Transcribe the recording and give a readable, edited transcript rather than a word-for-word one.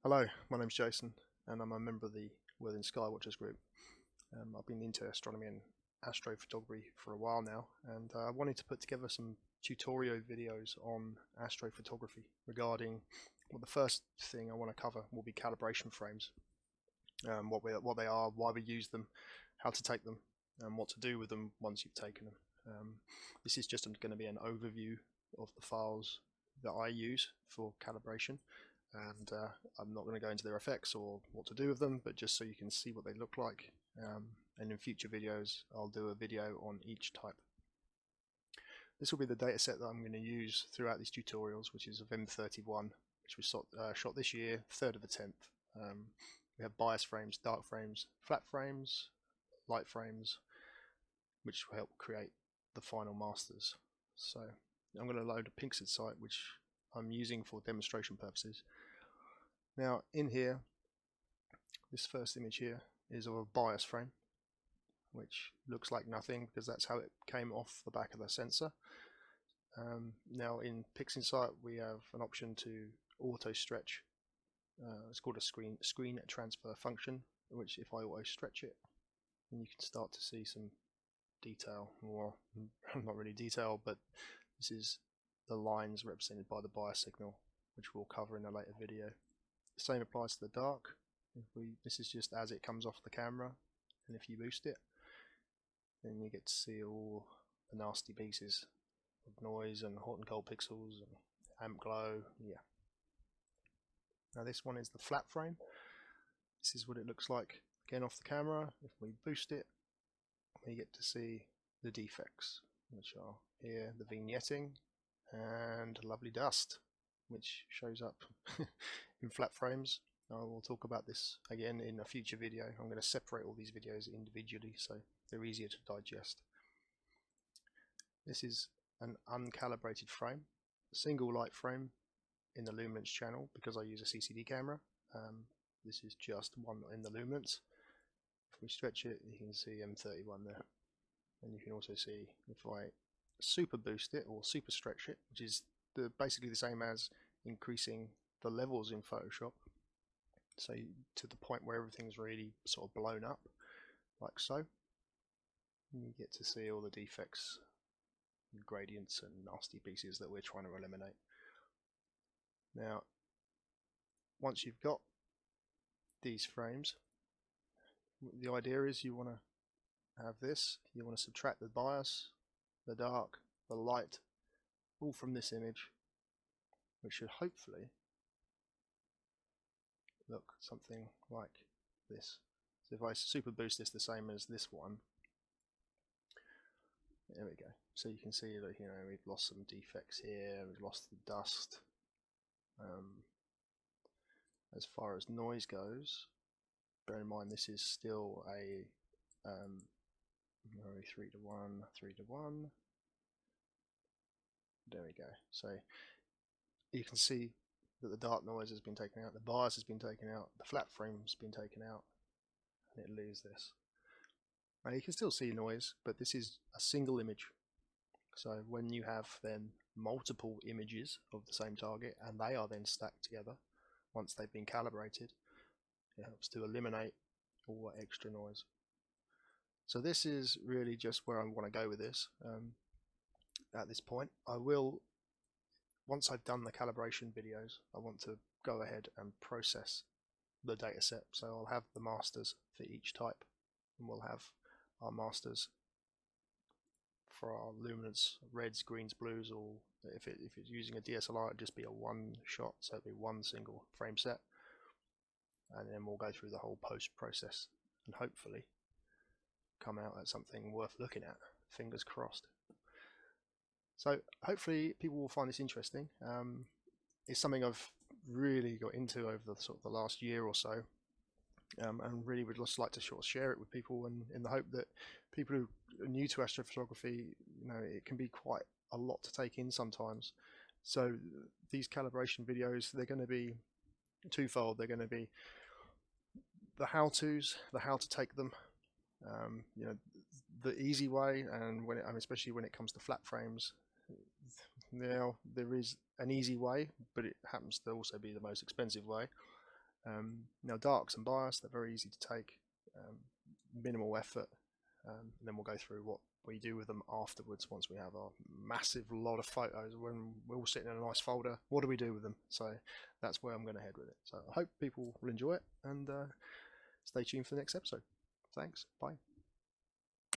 Hello, my name's Jason, and I'm a member of the Within Skywatchers group. I've been into astronomy and astrophotography for a while now, and I wanted to put together some tutorial videos on astrophotography regarding, well, the first thing I want to cover will be calibration frames, what they are, why we use them, how to take them, and what to do with them once you've taken them. This is just going to be an overview of the files that I use for calibration, and I'm not going to go into their effects or what to do with them, but just so you can see what they look like. And in future videos I'll do a video on each type. This will be the data set that I'm going to use throughout these tutorials, which is of M31, which was shot this year, 3rd of the 10th. We have bias frames, dark frames, flat frames, light frames, which will help create the final masters. So I'm going to load a Pixid site, which I'm using for demonstration purposes. Now in here, this first image here is of a bias frame, which looks like nothing because that's how it came off the back of the sensor. Now in PixInsight we have an option to auto stretch. It's called a screen transfer function, which if I auto stretch it, then you can start to see some detail, or not really detail, but this is the lines represented by the bias signal, which we'll cover in a later video. The same applies to the dark. This is just as it comes off the camera, and if you boost it, then you get to see all the nasty pieces of noise and hot and cold pixels and amp glow. Yeah. Now this one is the flat frame. This is what it looks like again off the camera. If we boost it, we get to see the defects, which are here, the vignetting and lovely dust, which shows up in flat frames. I will talk about this again in a future video. I'm going to separate all these videos individually so they're easier to digest. This is an uncalibrated frame, a single light frame in the luminance channel because I use a CCD camera. This is just one in the luminance. If we stretch it, you can see M31 there, and you can also see if I super boost it or super stretch it, which is basically the same as increasing the levels in Photoshop, so to the point where everything's really sort of blown up like so, and you get to see all the defects and gradients and nasty pieces that we're trying to eliminate. Now once you've got these frames, the idea is you want to have this, you want to subtract the bias, the dark, the light, all from this image, which should hopefully look something like this. So if I super boost this the same as this one, there we go. So you can see that, you know, we've lost some defects here, we've lost the dust. As far as noise goes, bear in mind this is still a 3:1, 3:1. There we go. So you can see that the dark noise has been taken out, the bias has been taken out, the flat frame has been taken out, and it leaves this. Now you can still see noise, but this is a single image. So when you have then multiple images of the same target and they are then stacked together once they've been calibrated, it helps to eliminate all that extra noise. So this is really just where I want to go with this. At this point, I will, once I've done the calibration videos, I want to go ahead and process the data set. So I'll have the masters for each type, and we'll have our masters for our luminance reds, greens, blues, or if it's using a DSLR, it'd just be a one shot, so it'd be one single frame set, and then we'll go through the whole post process and hopefully come out at something worth looking at. Fingers crossed. So hopefully people will find this interesting. It's something I've really got into over the sort of the last year or so, and really would just like to sort of share it with people, and in the hope that people who are new to astrophotography, you know, it can be quite a lot to take in sometimes. So these calibration videos, they're going to be twofold. They're going to be the how-tos, the how to take them, you know, the easy way, and especially when it comes to flat frames. Now there is an easy way, but it happens to also be the most expensive way. Now darks and bias, they're very easy to take, minimal effort, and then we'll go through what we do with them afterwards once we have our massive lot of photos. When we're all sitting in a nice folder, what do we do with them? So that's where I'm going to head with it. So I hope people will enjoy it, and stay tuned for the next episode. Thanks, bye.